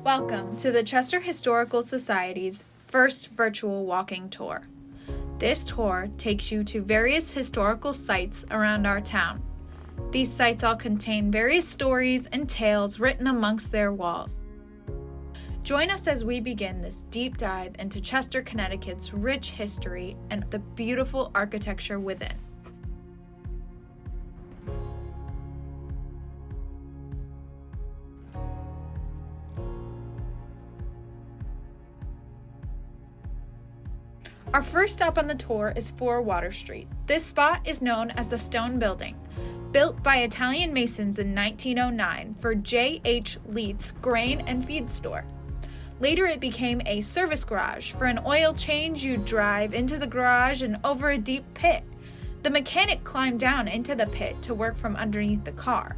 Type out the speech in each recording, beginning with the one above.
Welcome to the Chester Historical Society's first virtual walking tour. This tour takes you to various historical sites around our town. These sites all contain various stories and tales written amongst their walls. Join us as we begin this deep dive into Chester, Connecticut's rich history and the beautiful architecture within. Our first stop on the tour is 4 Water Street. This spot is known as the Stone Building, built by Italian masons in 1909 for J.H. Leet's grain and feed store. Later it became a service garage. For an oil change, you'd drive into the garage and over a deep pit. The mechanic climbed down into the pit to work from underneath the car.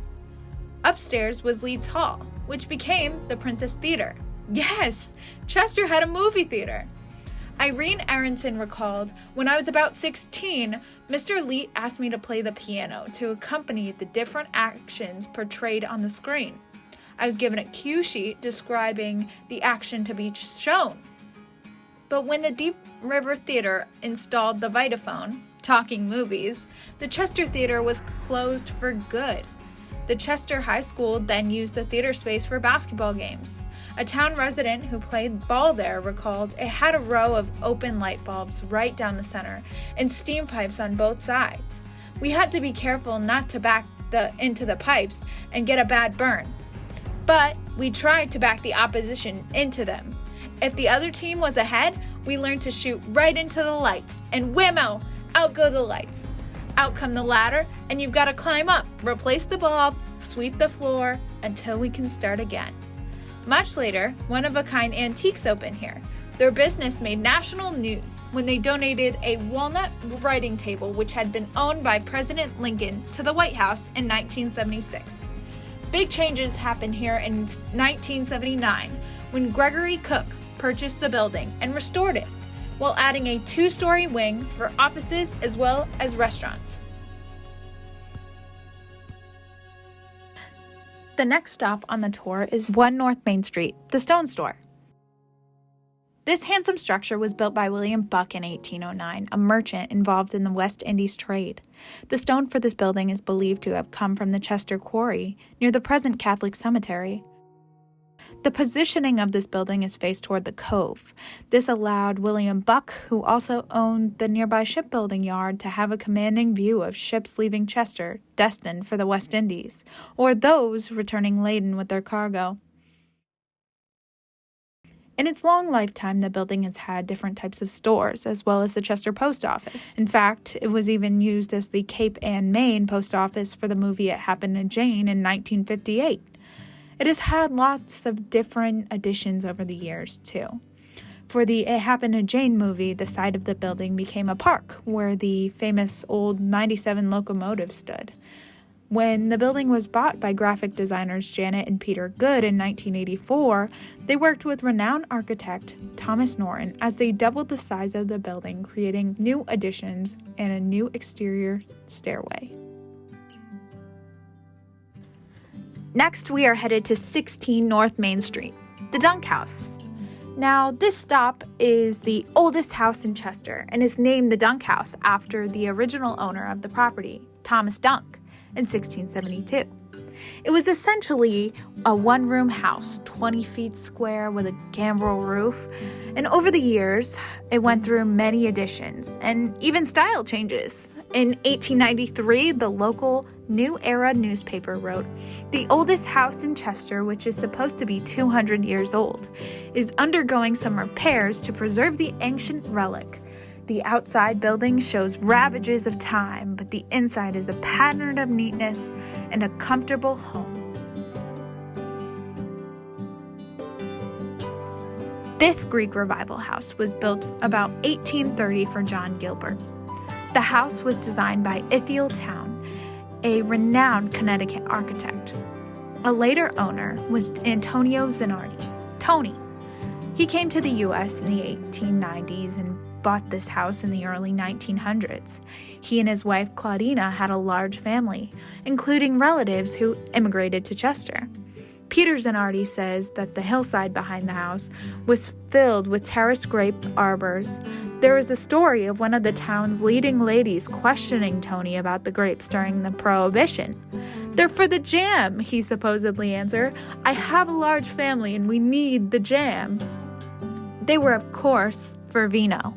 Upstairs was Leet's Hall, which became the Princess Theater. Yes, Chester had a movie theater. Irene Aronson recalled, "When I was about 16, Mr. Leet asked me to play the piano to accompany the different actions portrayed on the screen. I was given a cue sheet describing the action to be shown. But when the Deep River Theater installed the Vitaphone, talking movies, the Chester Theater was closed for good. The Chester High School then used the theater space for basketball games. A town resident who played ball there recalled it had a row of open light bulbs right down the center and steam pipes on both sides. We had to be careful not to back into the pipes and get a bad burn. But we tried to back the opposition into them. If the other team was ahead, we learned to shoot right into the lights, and whammo, out go the lights. Out come the ladder, and you've got to climb up, replace the bulb, sweep the floor, until we can start again." Much later, one-of-a-kind antiques opened here. Their business made national news when they donated a walnut writing table which had been owned by President Lincoln to the White House in 1976. Big changes happened here in 1979 when Gregory Cook purchased the building and restored it, while adding a 2-story wing for offices as well as restaurants. The next stop on the tour is 1 North Main Street, the Stone Store. This handsome structure was built by William Buck in 1809, a merchant involved in the West Indies trade. The stone for this building is believed to have come from the Chester Quarry, near the present Catholic cemetery. The positioning of this building is faced toward the cove. This allowed William Buck, who also owned the nearby shipbuilding yard, to have a commanding view of ships leaving Chester, destined for the West Indies, or those returning laden with their cargo. In its long lifetime, the building has had different types of stores, as well as the Chester Post Office. In fact, it was even used as the Cape Ann, Maine post office for the movie It Happened to Jane in 1958. It has had lots of different additions over the years, too. For the It Happened to Jane movie, the side of the building became a park where the famous old 97 locomotive stood. When the building was bought by graphic designers Janet and Peter Good in 1984, they worked with renowned architect Thomas Norton as they doubled the size of the building, creating new additions and a new exterior stairway. Next, we are headed to 16 North Main Street, the Dunk House. Now, this stop is the oldest house in Chester and is named the Dunk House after the original owner of the property, Thomas Dunk, in 1672. It was essentially a one-room house, 20 feet square with a gambrel roof, and over the years, it went through many additions and even style changes. In 1893, the local New Era newspaper wrote, "The oldest house in Chester, which is supposed to be 200 years old, is undergoing some repairs to preserve the ancient relic. The outside building shows ravages of time, but the inside is a pattern of neatness and a comfortable home." This Greek Revival house was built about 1830 for John Gilbert. The house was designed by Ithiel Town, a renowned Connecticut architect. A later owner was Antonio Zanardi, Tony. He came to the U.S. in the 1890s and bought this house in the early 1900s. He and his wife Claudina had a large family, including relatives who immigrated to Chester. Peter Zanardi says that the hillside behind the house was filled with terraced grape arbors. There is a story of one of the town's leading ladies questioning Tony about the grapes during the Prohibition. "They're for the jam," he supposedly answered. "I have a large family and we need the jam." They were, of course, for vino,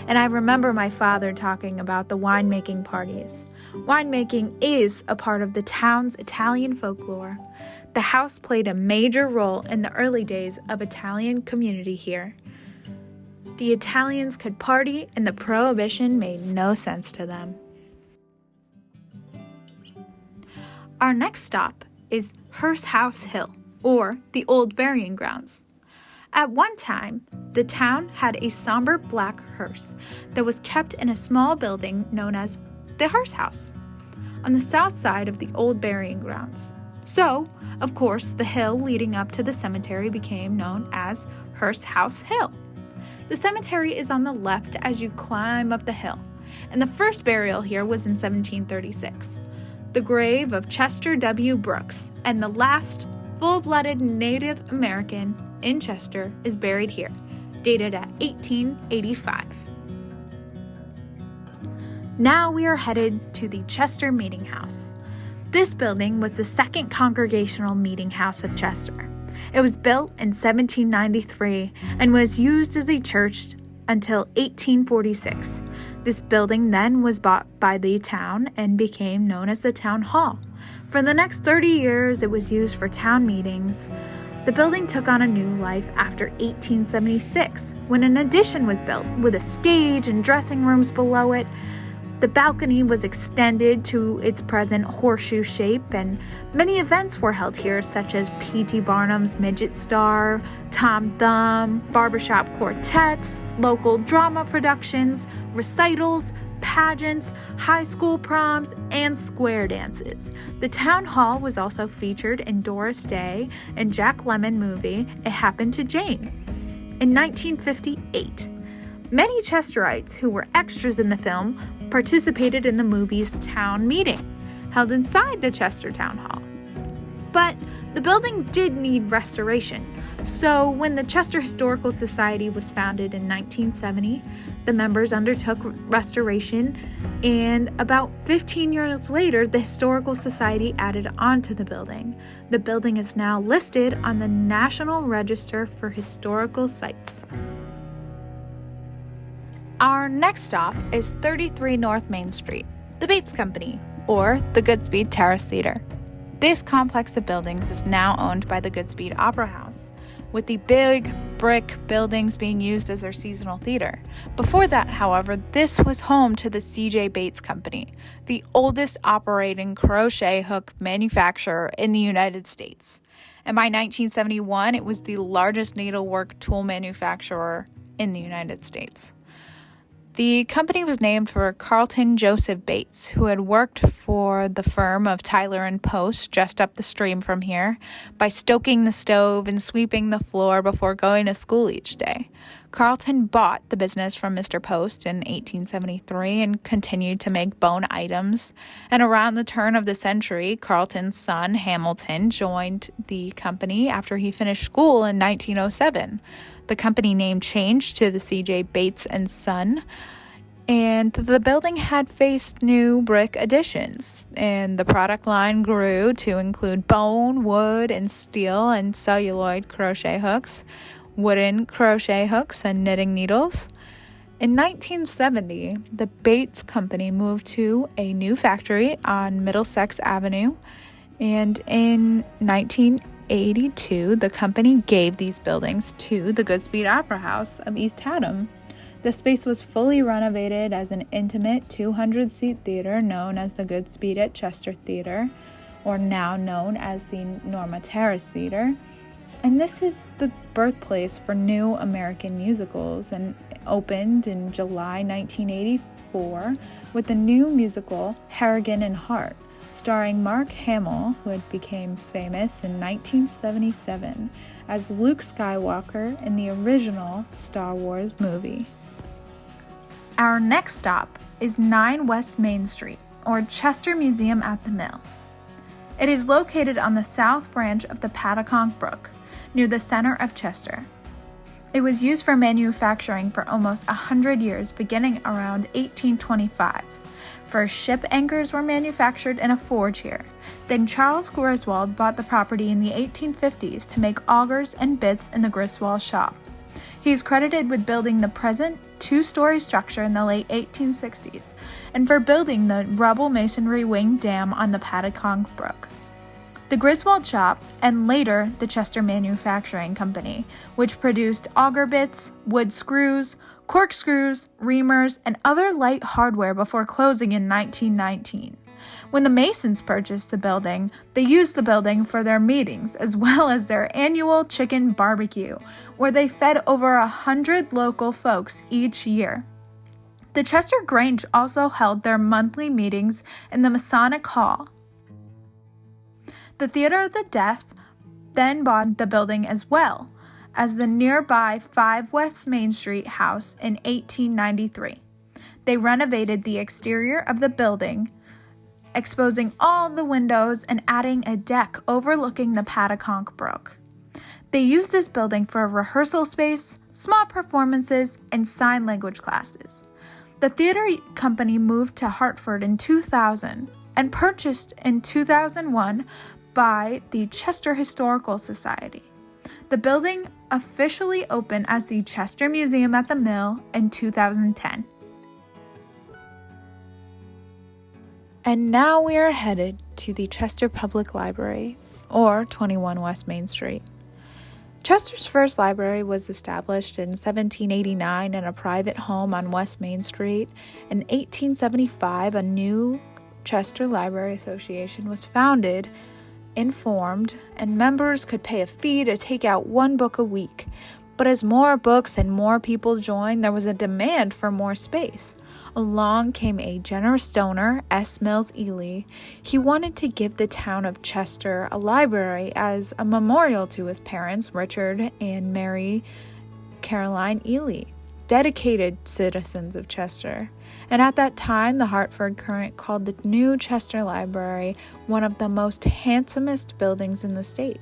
and I remember my father talking about the winemaking parties. Winemaking is a part of the town's Italian folklore. The house played a major role in the early days of Italian community here. The Italians could party, and the Prohibition made no sense to them. Our next stop is Hearst House Hill, or the Old Burying Grounds. At one time, the town had a somber black hearse that was kept in a small building known as the Hearst House on the south side of the Old Burying Grounds. So, of course, the hill leading up to the cemetery became known as Hearst House Hill. The cemetery is on the left as you climb up the hill, and the first burial here was in 1736. The grave of Chester W. Brooks, and the last full-blooded Native American in Chester, is buried here, dated at 1885. Now we are headed to the Chester Meeting House. This building was the second congregational meeting house of Chester. It was built in 1793 and was used as a church until 1846. This building then was bought by the town and became known as the Town Hall. For the next 30 years, it was used for town meetings. The building took on a new life after 1876, when an addition was built with a stage and dressing rooms below it. The balcony was extended to its present horseshoe shape, and many events were held here, such as P.T. Barnum's Midget Star, Tom Thumb, barbershop quartets, local drama productions, recitals, pageants, high school proms, and square dances. The town hall was also featured in Doris Day and Jack Lemmon movie It Happened to Jane. In 1958, many Chesterites who were extras in the film participated in the movie's town meeting, held inside the Chester Town Hall. But the building did need restoration, so when the Chester Historical Society was founded in 1970, the members undertook restoration, and about 15 years later, the Historical Society added on to the building. The building is now listed on the National Register for Historical Sites. Our next stop is 33 North Main Street, the Bates Company, or the Goodspeed Terrace Theater. This complex of buildings is now owned by the Goodspeed Opera House, with the big brick buildings being used as their seasonal theater. Before that, however, this was home to the C.J. Bates Company, the oldest operating crochet hook manufacturer in the United States. And by 1971, it was the largest needlework tool manufacturer in the United States. The company was named for Carlton Joseph Bates, who had worked for the firm of Tyler and Post just up the stream from here by stoking the stove and sweeping the floor before going to school each day. Carlton bought the business from Mr. Post in 1873 and continued to make bone items. And around the turn of the century, Carlton's son, Hamilton, joined the company after he finished school in 1907. The company name changed to the C.J. Bates and Son, and the building had faced new brick additions, and the product line grew to include bone, wood, and steel and celluloid crochet hooks, wooden crochet hooks, and knitting needles. In 1970, the Bates Company moved to a new factory on Middlesex Avenue, and in 1982, the company gave these buildings to the Goodspeed Opera House of East Haddam. The space was fully renovated as an intimate 200-seat theater known as the Goodspeed at Chester Theater, or now known as the Norma Terrace Theater. And this is the birthplace for new American musicals, and opened in July 1984 with the new musical Harrigan and Hart, starring Mark Hamill, who had become famous in 1977 as Luke Skywalker in the original Star Wars movie. Our next stop is 9 West Main Street, or Chester Museum at the Mill. It is located on the south branch of the Pataconk Brook, near the center of Chester. It was used for manufacturing for almost 100 years, beginning around 1825. First ship anchors were manufactured in a forge here. Then Charles Griswold bought the property in the 1850s to make augers and bits in the Griswold shop. He is credited with building the present two-story structure in the late 1860s and for building the rubble masonry wing dam on the Pataconk Brook. The Griswold shop, and later the Chester Manufacturing Company, which produced auger bits, wood screws, corkscrews, reamers, and other light hardware before closing in 1919. When the Masons purchased the building, they used the building for their meetings as well as their annual chicken barbecue, where they fed over 100 local folks each year. The Chester Grange also held their monthly meetings in the Masonic Hall. The Theater of the Deaf then bought the building as well as the nearby 5 West Main Street house in 1893. They renovated the exterior of the building, exposing all the windows and adding a deck overlooking the Pataconk Brook. They used this building for a rehearsal space, small performances, and sign language classes. The theater company moved to Hartford in 2000 and purchased in 2001 by the Chester Historical Society. The building officially opened as the Chester Museum at the Mill in 2010. And now we are headed to the Chester Public Library, or 21 West Main Street. Chester's first library was established in 1789 in a private home on West Main Street. In 1875, a new Chester Library Association was founded, informed, and members could pay a fee to take out 1 book a week. But as more books and more people joined, there was a demand for more space. Along came a generous donor, S. Mills Ely. He wanted to give the town of Chester a library as a memorial to his parents, Richard and Mary Caroline Ely, dedicated citizens of Chester. And at that time, the Hartford Courant called the new Chester Library one of the most handsomest buildings in the state.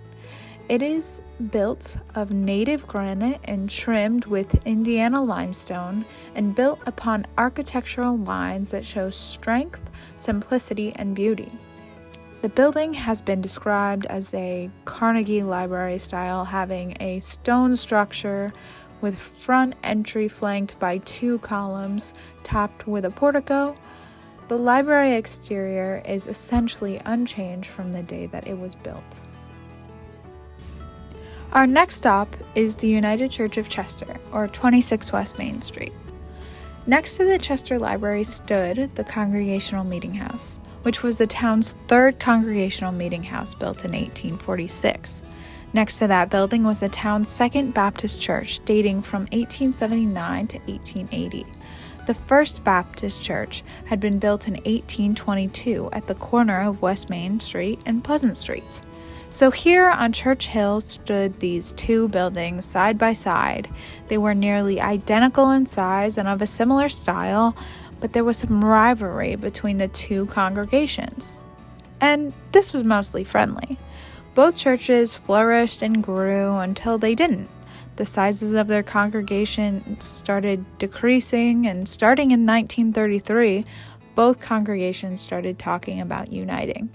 It is built of native granite and trimmed with Indiana limestone and built upon architectural lines that show strength, simplicity, and beauty. The building has been described as a Carnegie Library style, having a stone structure with front entry flanked by 2 columns, topped with a portico. The library exterior is essentially unchanged from the day that it was built. Our next stop is the United Church of Chester, or 26 West Main Street. Next to the Chester Library stood the Congregational Meeting House, which was the town's 3rd Congregational Meeting House, built in 1846. Next to that building was the town's 2nd Baptist Church, dating from 1879 to 1880. The First Baptist Church had been built in 1822 at the corner of West Main Street and Pleasant Streets. So here on Church Hill stood these 2 buildings side by side. They were nearly identical in size and of a similar style, but there was some rivalry between the 2 congregations. And this was mostly friendly. Both churches flourished and grew until they didn't. The sizes of their congregations started decreasing, and starting in 1933, both congregations started talking about uniting.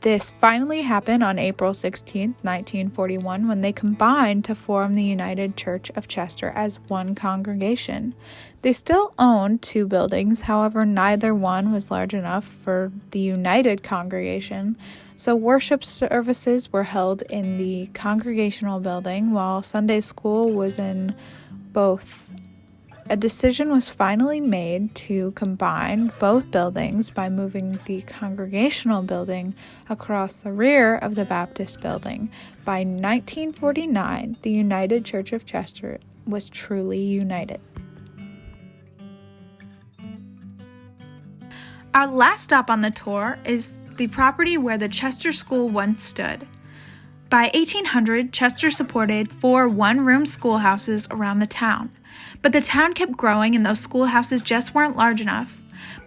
This finally happened on April 16, 1941, when they combined to form the United Church of Chester as one congregation. They still owned 2 buildings, however, neither one was large enough for the united congregation, so worship services were held in the congregational building while Sunday school was in both. A decision was finally made to combine both buildings by moving the congregational building across the rear of the Baptist building. By 1949, the United Church of Chester was truly united. Our last stop on the tour is the property where the Chester School once stood. By 1800, Chester supported 4 one-room schoolhouses around the town. But the town kept growing and those schoolhouses just weren't large enough.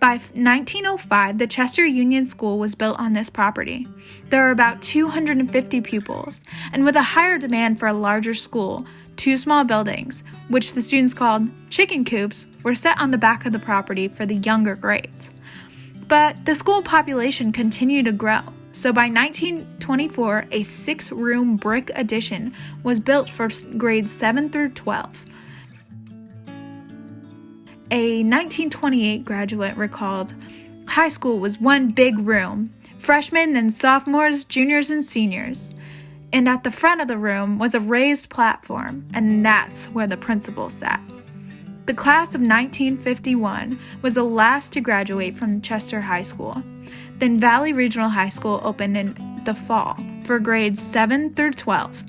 By 1905, the Chester Union School was built on this property. There are about 250 pupils, and with a higher demand for a larger school, 2 small buildings, which the students called chicken coops, were set on the back of the property for the younger grades. But the school population continued to grow, so by 1924, a 6-room brick addition was built for grades 7 through 12. A 1928 graduate recalled, "High school was one big room, freshmen and sophomores, juniors and seniors. And at the front of the room was a raised platform, and that's where the principal sat." The class of 1951 was the last to graduate from Chester High School. Then Valley Regional High School opened in the fall for grades 7 through 12.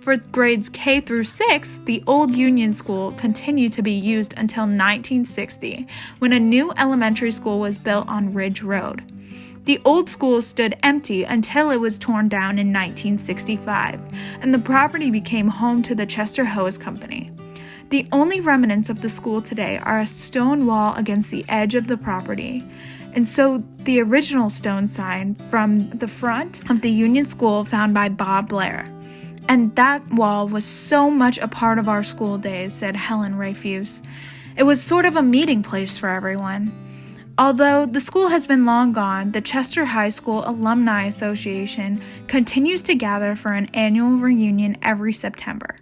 For grades K through 6, the old Union School continued to be used until 1960, when a new elementary school was built on Ridge Road. The old school stood empty until it was torn down in 1965, and the property became home to the Chester Hose Company. The only remnants of the school today are a stone wall against the edge of the property, and so the original stone sign from the front of the Union School found by Bob Blair. "And that wall was so much a part of our school days," said Helen Rayfuse. "It was sort of a meeting place for everyone." Although the school has been long gone, the Chester High School Alumni Association continues to gather for an annual reunion every September.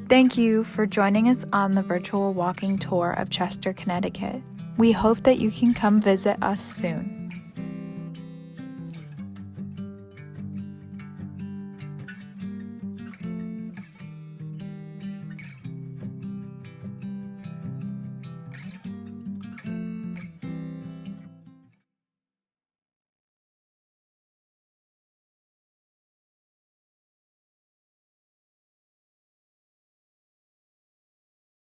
Thank you for joining us on the virtual walking tour of Chester, Connecticut. We hope that you can come visit us soon.